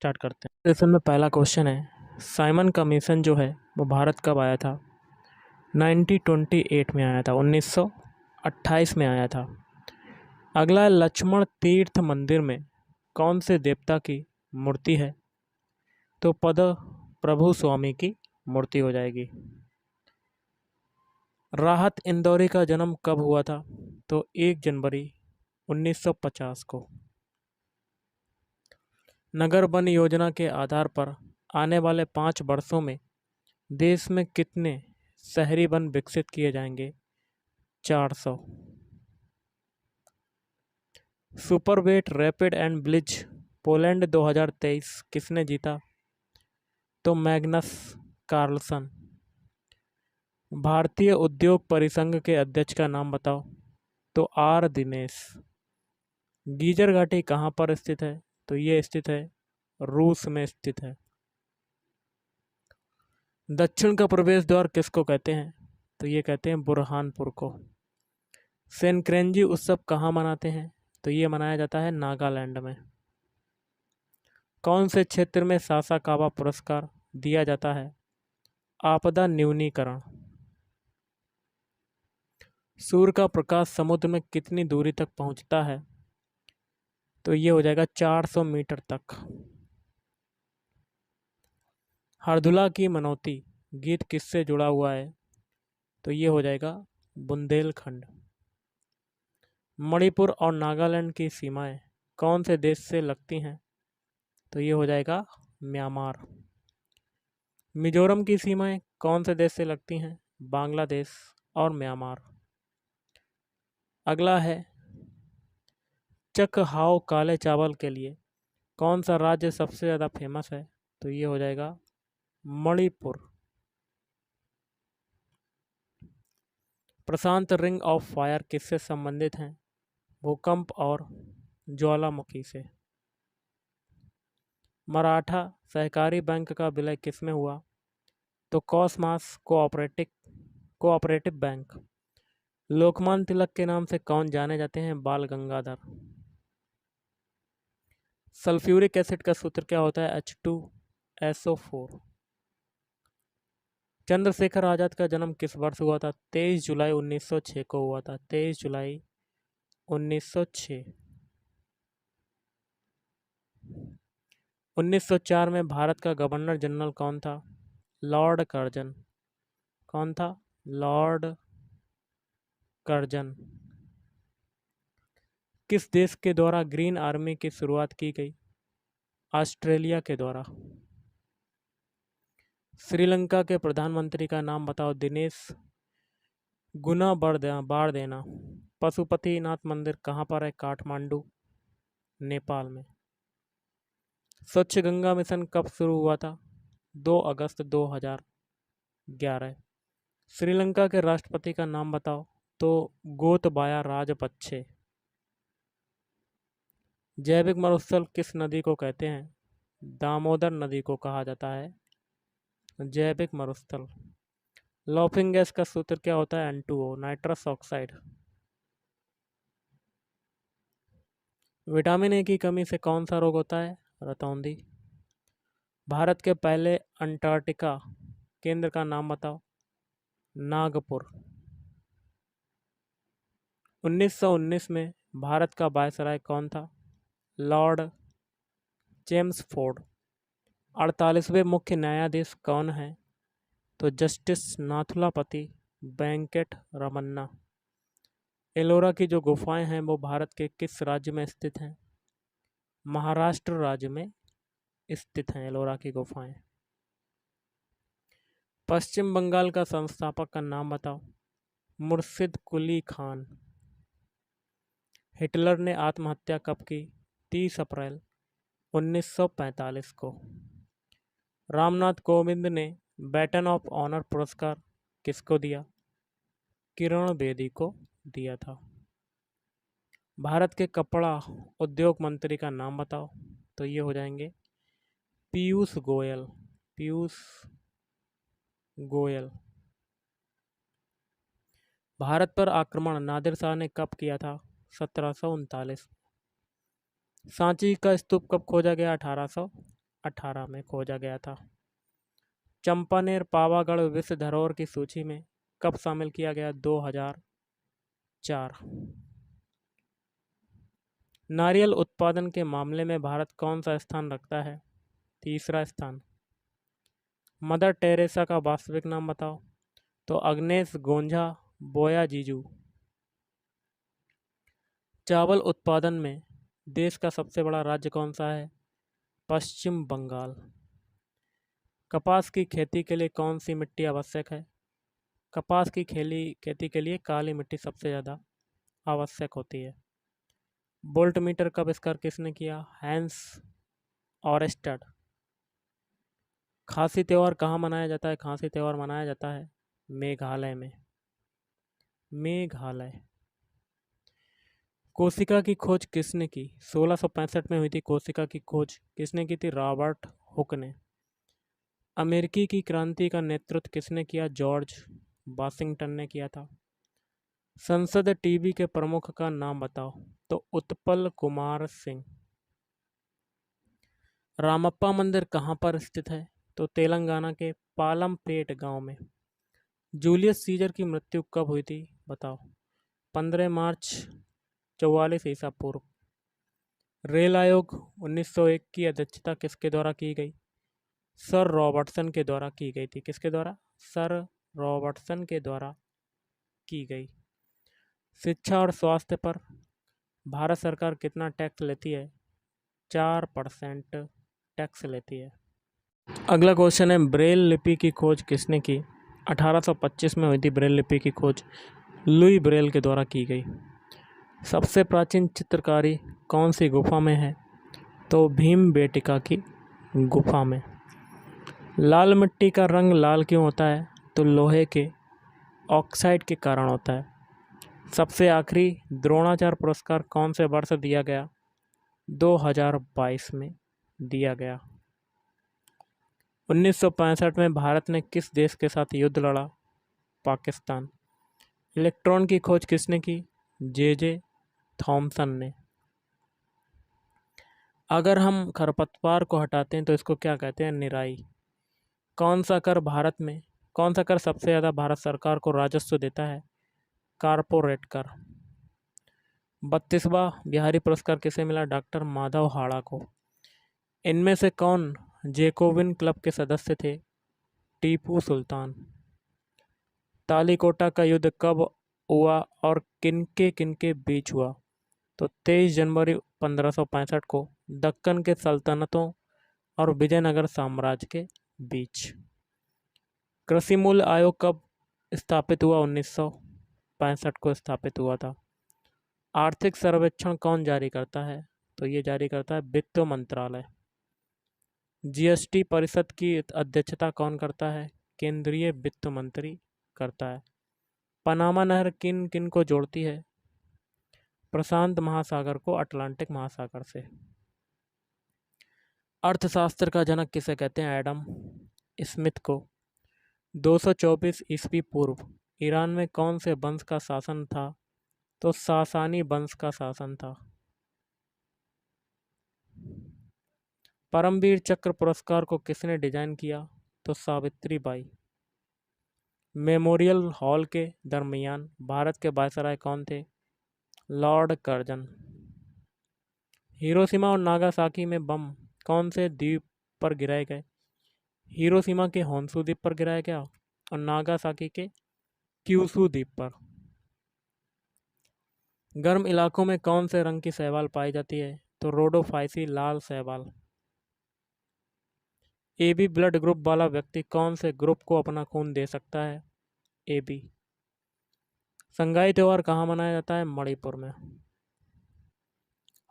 Start करते हैं। Session में पहला क्वेश्चन है, साइमन कमीशन जो है वो भारत कब आया था? 1928 में आया था, 1928 में आया था। अगला है, लक्ष्मण तीर्थ मंदिर में कौन से देवता की मूर्ति है? तो पद प्रभु स्वामी की मूर्ति हो जाएगी। राहत इंदौरी का जन्म कब हुआ था? तो 1 जनवरी 1950 को। नगर वन योजना के आधार पर आने वाले 5 वर्षों में देश में कितने शहरी वन विकसित किए जाएंगे? 400। सुपरवेट रैपिड एंड ब्लिज पोलैंड 2023 किसने जीता? तो मैग्नस कार्लसन। भारतीय उद्योग परिसंघ के अध्यक्ष का नाम बताओ? तो आर दिनेश। गीजर घाटी कहाँ पर स्थित है? तो ये स्थित है रूस में स्थित है। दक्षिण का प्रवेश द्वार किसको कहते हैं? तो ये कहते हैं बुरहानपुर को। सेनक्रेंजी उत्सव कहाँ मनाते हैं? तो ये मनाया जाता है नागालैंड में। कौन से क्षेत्र में सासाकावा पुरस्कार दिया जाता है? आपदा न्यूनीकरण। सूर्य का प्रकाश समुद्र में कितनी दूरी तक पहुंचता है? तो ये हो जाएगा 400 मीटर तक। हरदुला की मनौती गीत किससे जुड़ा हुआ है? तो ये हो जाएगा बुंदेलखंड। मणिपुर और नागालैंड की सीमाएं कौन से देश से लगती हैं? तो ये हो जाएगा म्यांमार। मिजोरम की सीमाएं कौन से देश से लगती हैं? बांग्लादेश और म्यांमार। अगला है, चकहाव काले चावल के लिए कौन सा राज्य सबसे ज़्यादा फेमस है? तो ये हो जाएगा मणिपुर। प्रशांत रिंग ऑफ फायर किससे संबंधित हैं? भूकंप और ज्वालामुखी से। मराठा सहकारी बैंक का विलय किसमें हुआ? तो Cosmos cooperative bank. Lokmanya Tilak के नाम से कौन जाने जाते हैं? बाल गंगाधर। सल्फ्यूरिक एसिड का सूत्र क्या होता है? H2SO4। चंद्रशेखर आज़ाद का जन्म किस वर्ष हुआ था? 23 जुलाई 1906 को हुआ था, 23 जुलाई 1906। 1904 में भारत का गवर्नर जनरल कौन था? Lord Curzon. कौन था? Lord Curzon. किस देश के द्वारा ग्रीन आर्मी की शुरुआत की गई? ऑस्ट्रेलिया के द्वारा। श्रीलंका के प्रधानमंत्री का नाम बताओ? दिनेश बारदेना। पशुपतिनाथ मंदिर कहाँ पर है? काठमांडू, नेपाल में। स्वच्छ गंगा मिशन कब शुरू हुआ था? 2 अगस्त 2011। श्रीलंका के राष्ट्रपति का नाम बताओ? तो गोतबाया राजपक्षे। जैविक मरुस्थल किस नदी को कहते हैं? दामोदर नदी को कहा जाता है जैविक मरुस्थल। लॉफिंग गैस का सूत्र क्या होता है? N2O, nitrous oxide. Vitamin A की कमी से कौन सा रोग होता है? रतौंधी। भारत के पहले अंटार्कटिका केंद्र का नाम बताओ? नागपुर। 1919 में भारत का वायसराय कौन था? Lord Chelmsford. 48वें मुख्य न्यायाधीश कौन है? तो जस्टिस नाथुलापति वेंकट रमन्ना। एलोरा की जो गुफाएं हैं वो भारत के किस राज्य में स्थित हैं? महाराष्ट्र राज्य में स्थित हैं एलोरा की गुफाएं। पश्चिम बंगाल का संस्थापक का नाम बताओ? मुर्शिद कुली खान। हिटलर ने आत्महत्या कब की? 30 अप्रैल 1945 को। रामनाथ कोविंद ने बैटन ऑफ ऑनर पुरस्कार किसको दिया? किरण बेदी को दिया था। भारत के कपड़ा उद्योग मंत्री का नाम बताओ? तो ये हो जाएंगे पीयूष गोयल। पीयूष गोयल। भारत पर आक्रमण नादिर शाह ने कब किया था? 1739। सांची का स्तूप कब खोजा गया? 1800 18 में खोजा गया था। चंपानेर पावागढ़ विश्व धरोहर की सूची में कब शामिल किया गया? 2004। नारियल उत्पादन के मामले में भारत कौन सा स्थान रखता है? तीसरा स्थान। मदर टेरेसा का वास्तविक नाम बताओ? तो अग्नेस गोंझा बोया जीजू। चावल उत्पादन में देश का सबसे बड़ा राज्य कौन सा है? पश्चिम बंगाल। कपास की खेती के लिए कौन सी मिट्टी आवश्यक है? कपास की खेती के लिए काली मिट्टी सबसे ज़्यादा आवश्यक होती है। वोल्ट मीटर का आविष्कार किसने किया? हैंस ऑरेस्टड। खांसी त्यौहार कहाँ मनाया जाता है? खांसी त्यौहार मनाया जाता है मेघालय में। मेघालय। कोशिका की खोज किसने की? 1665 में हुई थी कोशिका की खोज। किसने की थी? रॉबर्ट हुक ने। अमेरिकी की क्रांति का नेतृत्व किसने किया? जॉर्ज वाशिंगटन ने किया था। संसद टीवी के प्रमुख का नाम बताओ? तो उत्पल कुमार सिंह। रामप्पा मंदिर कहाँ पर स्थित है? तो तेलंगाना के पालमपेट गांव में। जूलियस सीजर की मृत्यु कब हुई थी? बताओ? 15 मार्च 44 ईसा पूर्व। रेल आयोग 1901 की अध्यक्षता किसके द्वारा की गई? सर रॉबर्टसन के द्वारा की गई थी। किसके द्वारा? सर रॉबर्टसन के द्वारा की गई। शिक्षा और स्वास्थ्य पर भारत सरकार कितना टैक्स लेती है? 4% टैक्स लेती है। अगला क्वेश्चन है, ब्रेल लिपि की खोज किसने की? 1825 में हुई थी ब्रेल लिपि की खोज। लुई ब्रेल के द्वारा की गई। सबसे प्राचीन चित्रकारी कौन सी गुफा में है? तो भीम बेटिका की गुफा में। लाल मिट्टी का रंग लाल क्यों होता है? तो लोहे के ऑक्साइड के कारण होता है। सबसे आखिरी द्रोणाचार्य पुरस्कार कौन से वर्ष दिया गया? 2022 में दिया गया। 1965 में भारत ने किस देश के साथ युद्ध लड़ा? पाकिस्तान। इलेक्ट्रॉन की खोज किसने की? जे थॉमसन ने। अगर हम खरपतवार को हटाते हैं तो इसको क्या कहते हैं? निराई। कौन सा कर सबसे ज़्यादा भारत सरकार को राजस्व देता है? कारपोरेट कर। 32वां बिहारी पुरस्कार किसे मिला? डॉक्टर माधव हाड़ा को। इनमें से कौन जेकोबिन क्लब के सदस्य थे? टीपू सुल्तान। तालीकोटा का युद्ध कब हुआ और किनके बीच हुआ? तो 23 जनवरी 1565 को दक्कन के सल्तनतों और विजयनगर साम्राज्य के बीच। कृषि मूल्य आयोग कब स्थापित हुआ? 1965 को स्थापित हुआ था। आर्थिक सर्वेक्षण कौन जारी करता है? तो ये जारी करता है वित्त मंत्रालय। जीएसटी परिषद की अध्यक्षता कौन करता है? केंद्रीय वित्त मंत्री करता है। पनामा नहर किन किन को जोड़ती है? प्रशांत महासागर को अटलांटिक महासागर से। अर्थशास्त्र का जनक किसे कहते हैं? एडम स्मिथ को। 224 ईस्वी पूर्व ईरान में कौन से वंश का शासन था? तो सासानी वंश का शासन था। परमवीर चक्र पुरस्कार को किसने डिजाइन किया? तो सावित्री बाई। मेमोरियल हॉल के दरमियान भारत के वायसराय कौन थे? Lord Curzon. हिरोशिमा और नागासाकी में बम कौन से द्वीप पर गिराए गए? हिरोशिमा के होन्शु द्वीप पर गिराया गया और नागासाकी के क्यूशू द्वीप पर। गर्म इलाकों में कौन से रंग की शैवाल पाई जाती है? तो रोडोफाइसी लाल शैवाल। AB ब्लड ग्रुप वाला व्यक्ति कौन से ग्रुप को अपना खून दे सकता है? AB। संगाई त्योहार कहाँ मनाया जाता है? मणिपुर में।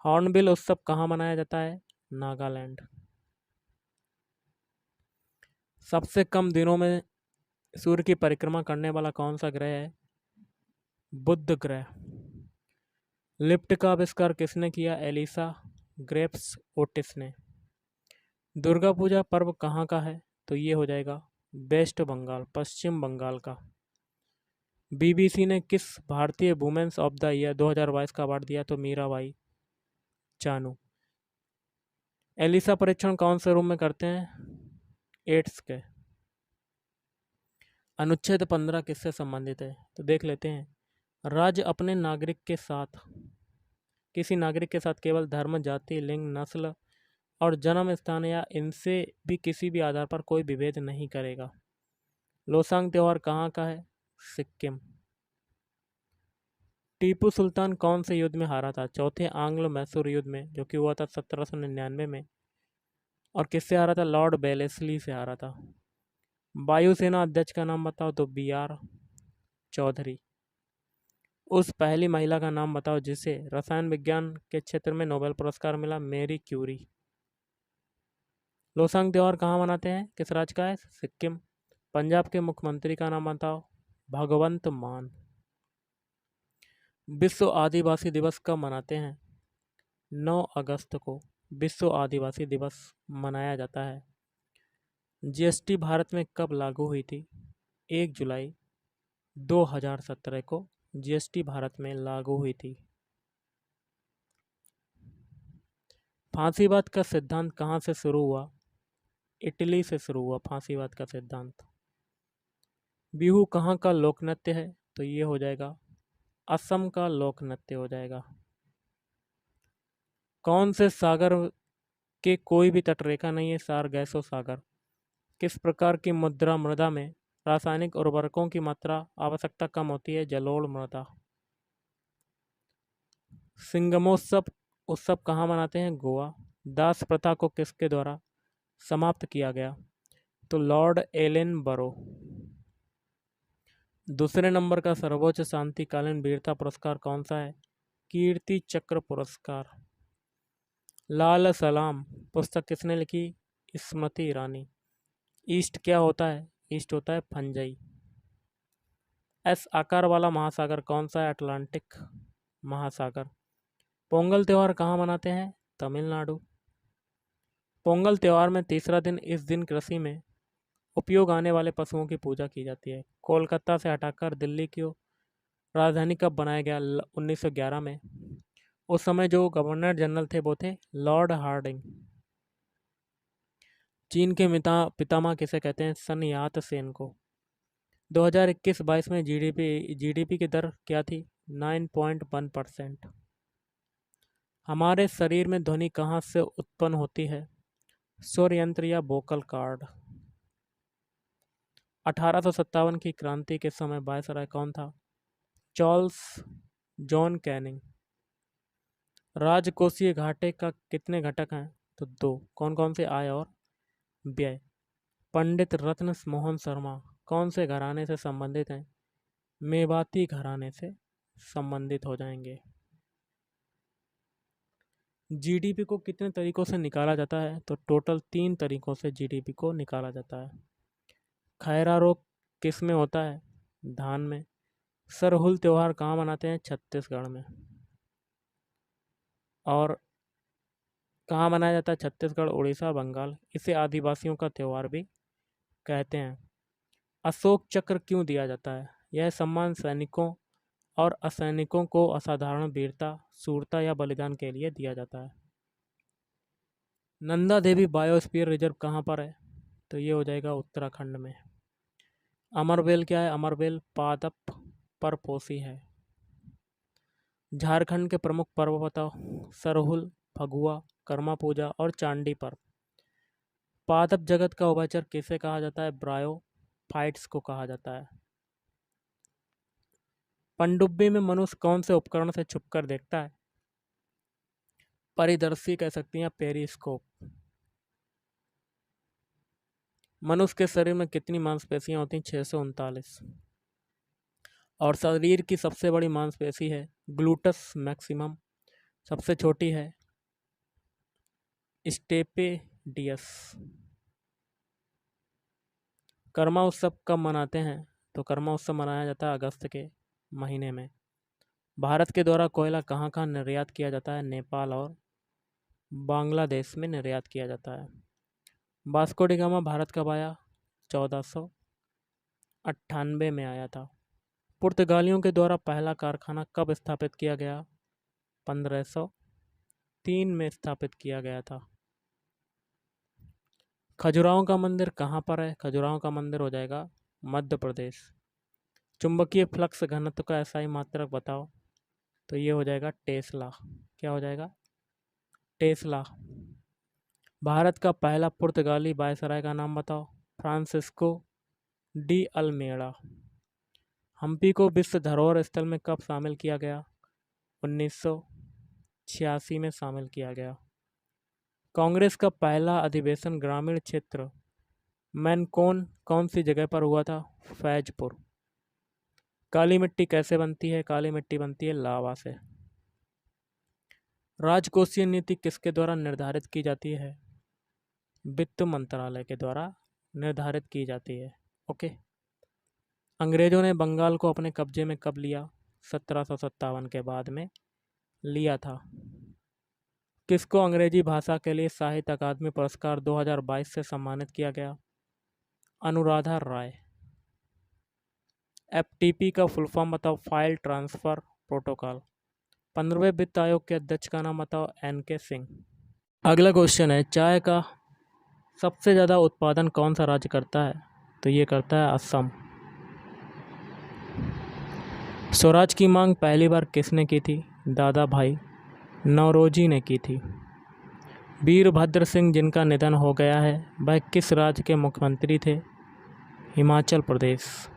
हॉर्नबिल उत्सव कहाँ मनाया जाता है? नागालैंड। सबसे कम दिनों में सूर्य की परिक्रमा करने वाला कौन सा ग्रह है? बुध ग्रह। लिफ्ट का आविष्कार किसने किया? एलिसा ग्रेप्स ओटिस ने। दुर्गा पूजा पर्व कहाँ का है? तो ये हो जाएगा वेस्ट बंगाल, पश्चिम बंगाल का। BBC ने किस भारतीय वुमेन्स ऑफ द ईयर 2022 का अवार्ड दिया? तो मीराबाई चानू। एलिसा परीक्षण कौन से रूम में करते हैं? एड्स के। अनुच्छेद 15 किससे संबंधित है? तो देख लेते हैं। राज्य अपने नागरिक के साथ किसी नागरिक के साथ केवल धर्म, जाति, लिंग, नस्ल और जन्म स्थान या इनसे भी किसी भी आधार पर कोई विभेद नहीं करेगा। लोसांग त्योहार कहाँ का है? सिक्किम। टीपू सुल्तान कौन से युद्ध में हारा था? चौथे आंग्लो मैसूर युद्ध में, जो कि हुआ था 1799 में। और किससे हारा था? लॉर्ड बेलेस्ली से हारा था। वायुसेना अध्यक्ष का नाम बताओ। तो BR चौधरी। उस पहली महिला का नाम बताओ जिसे रसायन विज्ञान के क्षेत्र में नोबेल पुरस्कार मिला। Marie Curie. लोसांग त्योहार कहाँ मनाते हैं? किस राज्य का है? सिक्किम। पंजाब के मुख्यमंत्री का नाम बताओ। भगवंत मान। विश्व आदिवासी दिवस कब मनाते हैं? 9 अगस्त को विश्व आदिवासी दिवस मनाया जाता है। GST भारत में कब लागू हुई थी? 1 जुलाई 2017 को GST भारत में लागू हुई थी। फांसीवाद का सिद्धांत कहाँ से शुरू हुआ? इटली से शुरू हुआ फांसीवाद का सिद्धांत। बिहू कहाँ का लोक नृत्य है? तो ये हो जाएगा असम का लोक नृत्य हो जाएगा। कौन से सागर के कोई भी तटरेखा नहीं है? सारगैसो सागर। किस प्रकार की मृदा में रासायनिक उर्वरकों की मात्रा आवश्यकता कम होती है? जलोढ़ मृदा। सिंगमोत्सव उत्सव कहाँ मनाते हैं? गोवा। दास प्रथा को किसके द्वारा समाप्त किया गया? तो लॉर्ड एलन बरो। दूसरे नंबर का सर्वोच्च शांतिकालीन वीरता पुरस्कार कौन सा है? कीर्ति चक्र पुरस्कार। लाल सलाम पुस्तक किसने लिखी? स्मृति ईरानी। ईस्ट क्या होता है? ईस्ट होता है फंजई। एस आकार वाला महासागर कौन सा है? अटलांटिक महासागर। पोंगल त्यौहार कहाँ मनाते हैं? तमिलनाडु। पोंगल त्यौहार में तीसरा दिन इस दिन कृषि में उपयोग आने वाले पशुओं की पूजा की जाती है। कोलकाता से हटाकर दिल्ली की राजधानी कब बनाया गया? 1911 में। उस समय जो गवर्नर जनरल थे वो थे लॉर्ड हार्डिंग। चीन के पितामह किसे कहते हैं? सन यात सेन को। 2021-22 में जीडीपी की दर क्या थी? 9.1%। हमारे शरीर में ध्वनि कहाँ से उत्पन्न होती है? स्वर यंत्र या वोकल कॉर्ड। 1857 की क्रांति के समय वायसराय कौन था? Charles John Canning. राजकोषीय घाटे का कितने घटक हैं? तो 2। कौन कौन से? आय और व्यय। पंडित रत्न मोहन शर्मा कौन से घराने से संबंधित हैं? मेवाती घराने से संबंधित हो जाएंगे। जीडीपी को कितने तरीकों से निकाला जाता है? तो टोटल 3 तरीकों से जीडीपी को निकाला जाता है। खैरा रोग किस में होता है? धान में। सरहुल त्योहार कहाँ मनाते हैं? छत्तीसगढ़ में। और कहाँ मनाया जाता है? छत्तीसगढ़, उड़ीसा, बंगाल। इसे आदिवासियों का त्यौहार भी कहते हैं। अशोक चक्र क्यों दिया जाता है? यह सम्मान सैनिकों और असैनिकों को असाधारण वीरता, शूरता या बलिदान के लिए दिया जाता है। नंदा देवी बायोस्फीयर रिजर्व कहाँ पर है? तो ये हो जाएगा उत्तराखंड में। अमरवेल क्या है? अमरवेल पादप पर पोषी है। झारखंड के प्रमुख पर्व बताओ। सरहुल, फगुआ, कर्मा पूजा और चांडी पर्व। पादप जगत का उभयचर किसे कहा जाता है? ब्रायोफाइट्स को कहा जाता है। पनडुब्बी में मनुष्य कौन से उपकरण से छुपकर देखता है? परिदर्शी कह सकती हैं, पेरिस्कोप। मनुष्य के शरीर में कितनी मांसपेशियां होती हैं? 639। और शरीर की सबसे बड़ी मांसपेशी है ग्लूटस मैक्सिमम। सबसे छोटी है स्टेपेडियस। कर्मा उत्सव कब मनाते हैं? तो कर्मा उत्सव मनाया जाता है अगस्त के महीने में। भारत के द्वारा कोयला कहाँ कहाँ निर्यात किया जाता है? नेपाल और बांग्लादेश में निर्यात किया जाता है। वास्को डी गामा भारत कब आया? 1498 में आया था। पुर्तगालियों के द्वारा पहला कारखाना कब स्थापित किया गया? 1503 में स्थापित किया गया था। खजुराहो का मंदिर कहाँ पर है? खजुराहो का मंदिर हो जाएगा मध्य प्रदेश। चुंबकीय फ्लक्स घनत्व का एसआई मात्रक बताओ। तो ये हो जाएगा टेस्ला। क्या हो जाएगा? टेस्ला। भारत का पहला पुर्तगाली वायसराय का नाम बताओ। Francisco de अल्मेड़ा। हम्पी को विश्व धरोहर स्थल में कब शामिल किया गया? 1986 में शामिल किया गया। कांग्रेस का पहला अधिवेशन ग्रामीण क्षेत्र मैनकोन कौन सी जगह पर हुआ था? फैजपुर। काली मिट्टी कैसे बनती है? काली मिट्टी बनती है लावा से। राजकोषीय नीति किसके द्वारा निर्धारित की जाती है? वित्त मंत्रालय के द्वारा निर्धारित की जाती है। ओके। अंग्रेजों ने बंगाल को अपने कब्जे में कब लिया? 1757 के बाद में लिया था। किसको अंग्रेजी भाषा के लिए साहित्य अकादमी पुरस्कार 2022 से सम्मानित किया गया? अनुराधा राय। एफटीपी का फुल फॉर्म बताओ। File transfer protocol. 15वें वित्त आयोग के अध्यक्ष का नाम बताओ। एनके सिंह। अगला क्वेश्चन है, चाय का सबसे ज़्यादा उत्पादन कौन सा राज्य करता है? तो ये करता है असम। स्वराज की मांग पहली बार किसने की थी? दादा भाई नौरोजी ने की थी। वीरभद्र सिंह जिनका निधन हो गया है वह किस राज्य के मुख्यमंत्री थे? हिमाचल प्रदेश।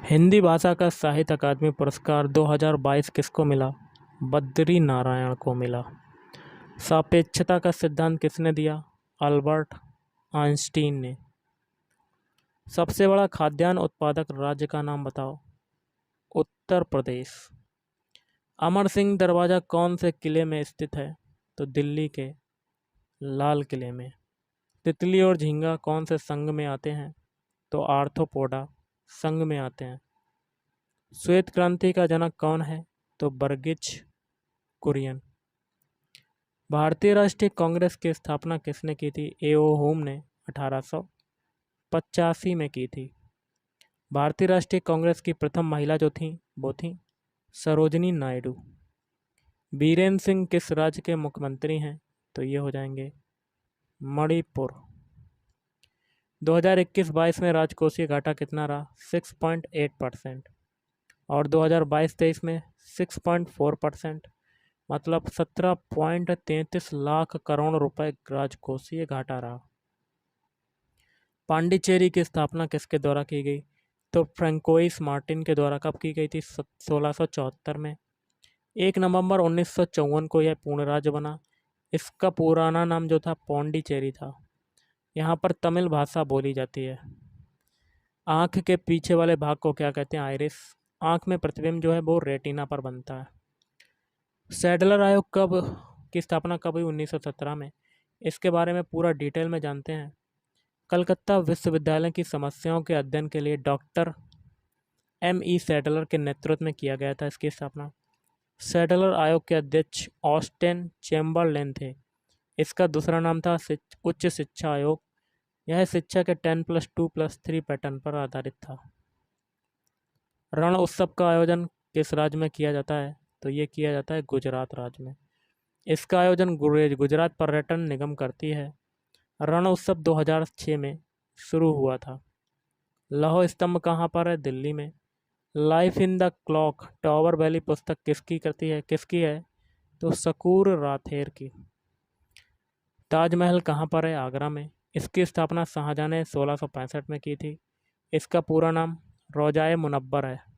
हिंदी भाषा का साहित्य अकादमी पुरस्कार 2022 किसको मिला? बद्री नारायण को मिला। सापेक्षता का सिद्धांत किसने दिया? अल्बर्ट आइंस्टीन ने। सबसे बड़ा खाद्यान्न उत्पादक राज्य का नाम बताओ। उत्तर प्रदेश। अमर सिंह दरवाज़ा कौन से किले में स्थित है? तो दिल्ली के लाल किले में। तितली और झींगा कौन से संघ में आते हैं? तो आर्थ्रोपोडा संघ में आते हैं। श्वेत क्रांति का जनक कौन है? तो बर्गिच कुरियन। भारतीय राष्ट्रीय कांग्रेस की स्थापना किसने की थी? ए.ओ. होम ने 1885 में की थी। भारतीय राष्ट्रीय कांग्रेस की प्रथम महिला जो थी वो थी सरोजनी नायडू। बीरेन सिंह किस राज्य के मुख्यमंत्री हैं? तो ये हो जाएंगे मणिपुर। 2021-22 में राजकोषीय घाटा कितना रहा? 6.8%। और 2022-23 में 6.4%। मतलब 17.33 लाख करोड़ रुपए राजकोषीय घाटा रहा। पांडिचेरी की स्थापना किसके द्वारा की गई? तो फ्रैंकोइस मार्टिन के द्वारा। कब की गई थी? 1674 में। 1 नवंबर 1954 को यह पूर्ण राज्य बना। इसका पुराना नाम जो था पौंडीचेरी था। यहाँ पर तमिल भाषा बोली जाती है। आँख के पीछे वाले भाग को क्या कहते हैं? आइरिस। आँख में प्रतिबिंब जो है वो रेटिना पर बनता है। सैडलर आयोग कब की स्थापना कब हुई? 1917 में। इसके बारे में पूरा डिटेल में जानते हैं। कलकत्ता विश्वविद्यालय की समस्याओं के अध्ययन के लिए डॉक्टर M.E. सैडलर के नेतृत्व में किया गया था इसकी स्थापना। सैडलर आयोग के अध्यक्ष ऑस्टेन चेम्बरलेन थे। इसका दूसरा नाम था उच्च शिक्षा आयोग। यह शिक्षा के 10+2+3 पैटर्न पर आधारित था। रण उत्सव का आयोजन किस राज्य में किया जाता है? तो ये किया जाता है गुजरात राज्य में। इसका आयोजन गुजरात पर्यटन निगम करती है। रण उत्सव 2006 में शुरू हुआ था। लौह स्तंभ कहाँ पर है? दिल्ली में। Life in the clock tower valley पुस्तक किसकी है? तो शकूर राथेर की। ताजमहल कहाँ पर है? आगरा में। इसकी स्थापना शाहजहां ने 1665 में की थी। इसका पूरा नाम रोजाए मुनव्वर है।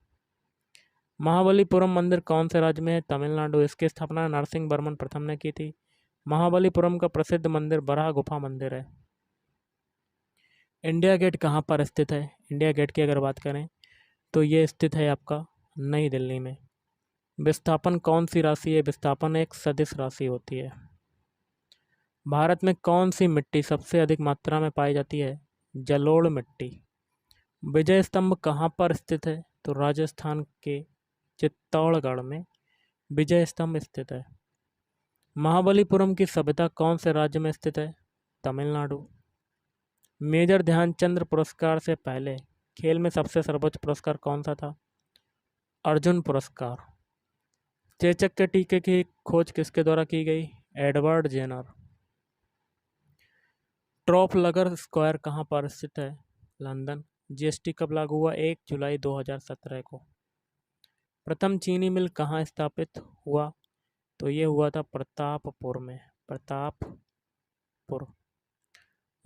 महाबलीपुरम मंदिर कौन से राज्य में है? तमिलनाडु। इसकी स्थापना नरसिंह वर्मन प्रथम ने की थी। महाबलीपुरम का प्रसिद्ध मंदिर बराह गुफा मंदिर है। इंडिया गेट कहाँ पर स्थित है? इंडिया गेट की अगर बात करें तो ये स्थित है आपका नई दिल्ली में। विस्थापन कौन सी राशि है? विस्थापन एक सदिश राशि होती है। भारत में कौन सी मिट्टी सबसे अधिक मात्रा में पाई जाती है? जलोढ़ मिट्टी। विजय स्तंभ कहाँ पर स्थित है? तो राजस्थान के चित्तौड़गढ़ में विजय स्तंभ स्थित है। महाबलीपुरम की सभ्यता कौन से राज्य में स्थित है? तमिलनाडु। मेजर ध्यानचंद पुरस्कार से पहले खेल में सबसे सर्वोच्च पुरस्कार कौन सा था? अर्जुन पुरस्कार। चेचक के टीके की खोज किसके द्वारा की गई? Edward Jenner. ट्रफलगर स्क्वायर कहाँ पर स्थित है? लंदन। जीएसटी कब लागू हुआ? 1 जुलाई 2017 को। प्रथम चीनी मिल कहाँ स्थापित हुआ? तो ये हुआ था प्रतापपुर में। प्रतापपुर।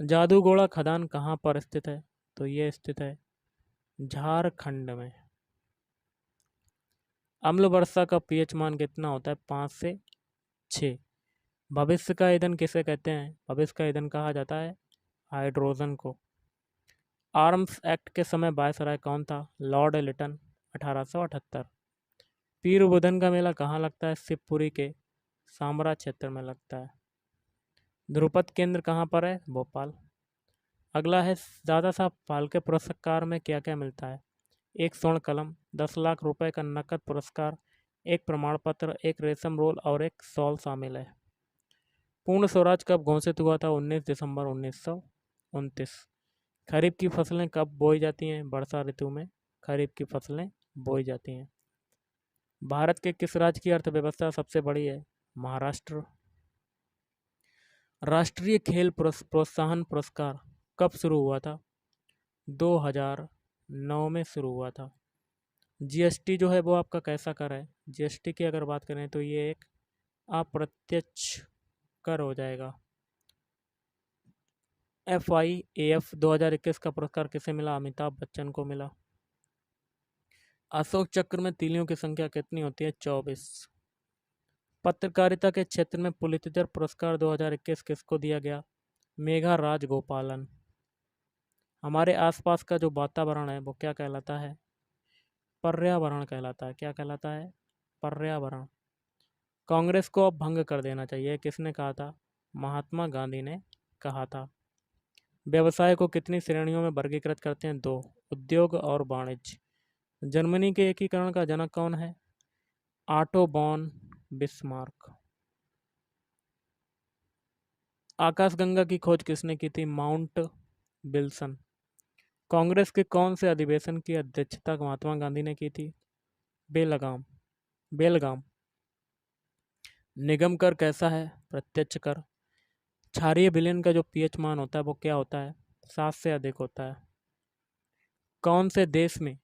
जादूगोड़ा खदान कहाँ पर स्थित है? तो ये स्थित है झारखंड में। अम्ल वर्षा का पीएच मान कितना होता है? 5 से 6। भविष्य का ईंधन किसे कहते हैं? भविष्य का ईंधन कहा जाता है हाइड्रोजन को। आर्म्स एक्ट के समय वायसराय कौन था? लॉर्ड लिटन। 1878। पीर बुधन का मेला कहाँ लगता है? शिवपुरी के सामरा क्षेत्र में लगता है। ध्रुपद केंद्र कहाँ पर है? भोपाल। अगला है दादा साहब फाल्के पुरस्कार में क्या क्या मिलता है? एक स्वर्ण कलम, 10 लाख रुपए का नकद पुरस्कार, एक प्रमाण पत्र, एक रेशम रोल और एक शॉल शामिल है। पूर्ण स्वराज कब घोषित हुआ था? 19 दिसंबर 1929। खरीफ की फसलें कब बोई जाती हैं? वर्षा ऋतु में खरीफ की फसलें बोई जाती हैं। भारत के किस राज्य की अर्थव्यवस्था सबसे बड़ी है? महाराष्ट्र। राष्ट्रीय खेल प्रोत्साहन पुरस्कार कब शुरू हुआ था? 2009 में शुरू हुआ था। जीएसटी जो है वो आपका कैसा कर है? जीएसटी की अगर बात करें तो ये एक अप्रत्यक्ष कर हो जाएगा। FIAF 2021 का पुरस्कार किसे मिला? अमिताभ बच्चन को मिला। अशोक चक्र में तीलियों की संख्या कितनी होती है? 24। पत्रकारिता के क्षेत्र में पुलित्जर पुरस्कार 2021 किसको दिया गया? मेघा राजगोपालन। हमारे आसपास का जो वातावरण है वो क्या कहलाता है? पर्यावरण कहलाता है। क्या कहलाता है? पर्यावरण। कांग्रेस को अब भंग कर देना चाहिए, किसने कहा था? महात्मा गांधी ने कहा था। व्यवसाय को कितनी श्रेणियों में वर्गीकृत करते हैं? 2, उद्योग और वाणिज्य। जर्मनी के एकीकरण का जनक कौन है? ऑटो बॉन बिस्मार्क। आकाशगंगा की खोज किसने की थी? Mount Wilson. कांग्रेस के कौन से अधिवेशन की अध्यक्षता महात्मा गांधी ने की थी? बेलगाम। बेलगाम। निगम कर कैसा है? प्रत्यक्ष कर। क्षारीय विलयन का जो पीएच मान होता है वो क्या होता है? 7 से अधिक होता है। कौन से देश में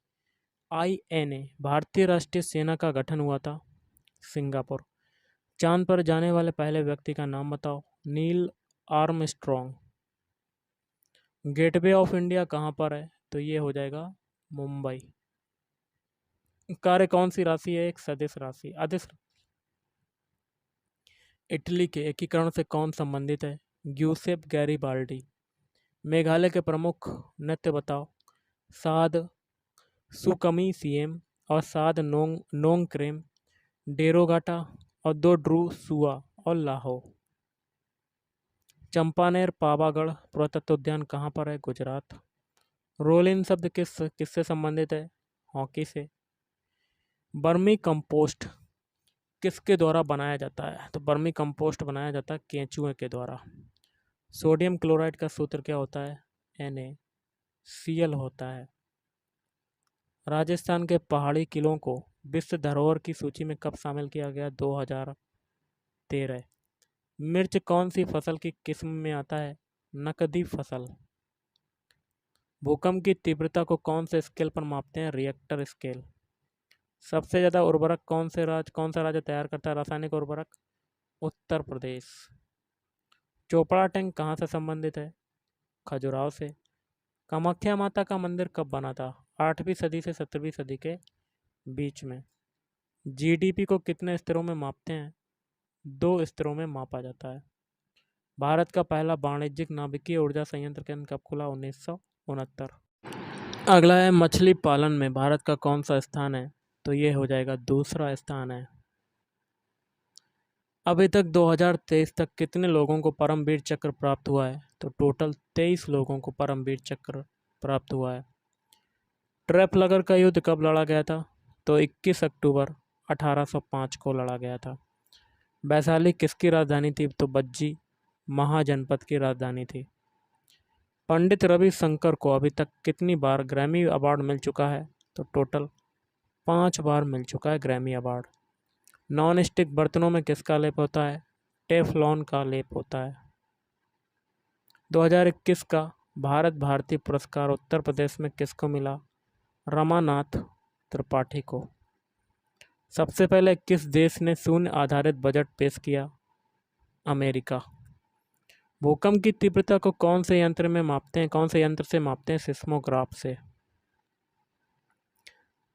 INA भारतीय राष्ट्रीय सेना का गठन हुआ था? सिंगापुर। चांद पर जाने वाले पहले व्यक्ति का नाम बताओ? Neil Armstrong. Gateway of India कहाँ पर है? तो ये हो जाएगा मुंबई। कार्य कौन सी राशि है? एक सदिश राशि। अदिश। इटली के एकीकरण से कौन संबंधित है? Giuseppe Garibaldi. मेघालय के प्रमुख नृत्य बताओ? साद सुकमी सीएम और साद नोंगक्रेम, डेरोगाटा और दो ड्रू सुआ और लाहो। चंपानेर पावागढ़ पुरातत्व उद्यान कहाँ पर है? गुजरात। रोलिन शब्द किससे संबंधित है? हॉकी से। बर्मी कंपोस्ट किसके द्वारा बनाया जाता है? तो बर्मी कंपोस्ट बनाया जाता है केंचुए के द्वारा। सोडियम क्लोराइड का सूत्र क्या होता है? NaCl होता है। राजस्थान के पहाड़ी किलों को विश्व धरोहर की सूची में कब शामिल किया गया? 2013। मिर्च कौन सी फसल की किस्म में आता है? नकदी फसल। भूकंप की तीव्रता को कौन से स्केल पर मापते हैं? Richter scale. सबसे ज़्यादा उर्वरक कौन सा राज्य तैयार करता है? रासायनिक उर्वरक? उत्तर प्रदेश। चोपड़ा टैंक कहाँ से संबंधित है? खजुराहो से। कामाख्या माता का मंदिर कब बना था? 8वीं सदी से 17वीं सदी के बीच में। GDP को कितने स्तरों में मापते हैं? 2 स्तरों में मापा जाता है। भारत का पहला वाणिज्यिक नाभिकीय ऊर्जा संयंत्र केंद्र कब खुला? 1969। अगला है मछली पालन में भारत का कौन सा स्थान है? तो ये हो जाएगा दूसरा स्थान है। अभी तक 2023 तक कितने लोगों को परमवीर चक्र प्राप्त हुआ है? तो टोटल 23 लोगों को परमवीर चक्र प्राप्त हुआ है। ट्रैफलगर का युद्ध कब लड़ा गया था? तो 21 अक्टूबर 1805 को लड़ा गया था। वैशाली किसकी राजधानी थी? तो बज्जी महाजनपद की राजधानी थी। पंडित रविशंकर को अभी तक कितनी बार ग्रैमी अवार्ड मिल चुका है? तो टोटल 5 बार मिल चुका है ग्रैमी अवार्ड। नॉन स्टिक बर्तनों में किसका लेप होता है? टेफलॉन का लेप होता है। 2021 का भारत भारती पुरस्कार उत्तर प्रदेश में किसको मिला? रमानाथ त्रिपाठी को। सबसे पहले किस देश ने शून्य आधारित बजट पेश किया? अमेरिका। भूकंप की तीव्रता को कौन से यंत्र में मापते हैं? कौन से यंत्र से मापते हैं? सिस्मोग्राफ से।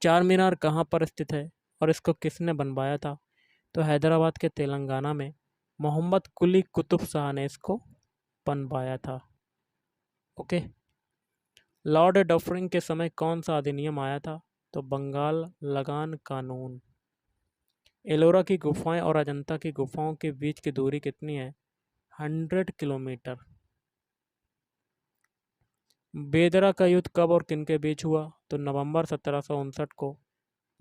चार मीनार कहाँ पर स्थित है और इसको किसने बनवाया था? तो हैदराबाद के तेलंगाना में मोहम्मद कुली कुतुब शाह ने इसको बनवाया था। ओके। लॉर्ड डफरिन के समय कौन सा अधिनियम आया था? तो बंगाल लगान कानून। एलोरा की गुफाएं और अजंता की गुफाओं के बीच की दूरी कितनी है? 100 किलोमीटर। बेदरा का युद्ध कब और किनके बीच हुआ? तो नवंबर 1759 को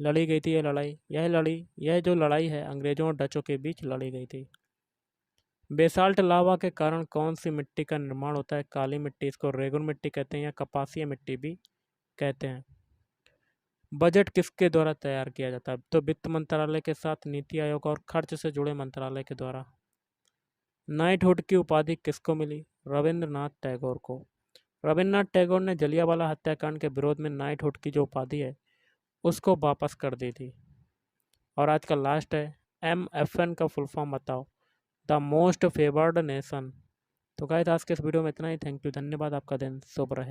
लड़ी गई थी यह लड़ाई। यह जो लड़ाई है अंग्रेजों और डचों के बीच लड़ी गई थी। बेसाल्ट लावा के कारण कौन सी मिट्टी का निर्माण होता है? काली मिट्टी। इसको रेगुन मिट्टी कहते हैं या कपासीय मिट्टी भी कहते हैं। बजट किसके द्वारा तैयार किया जाता है? तो वित्त मंत्रालय के साथ नीति आयोग और खर्च से जुड़े मंत्रालय के द्वारा। नाइटहुड की उपाधि किसको मिली? रविंद्रनाथ टैगोर को। रविंद्रनाथ टैगोर ने जलियांवाला हत्याकांड के विरोध में नाइटहुड की जो उपाधि है उसको वापस कर दी थी। और आज का लास्ट है, MFN का फुल फॉर्म बताओ। The most favoured nation. तो गाइस आज के इस वीडियो में इतना ही। थैंक यू, धन्यवाद। आपका दिन शुभ रहे।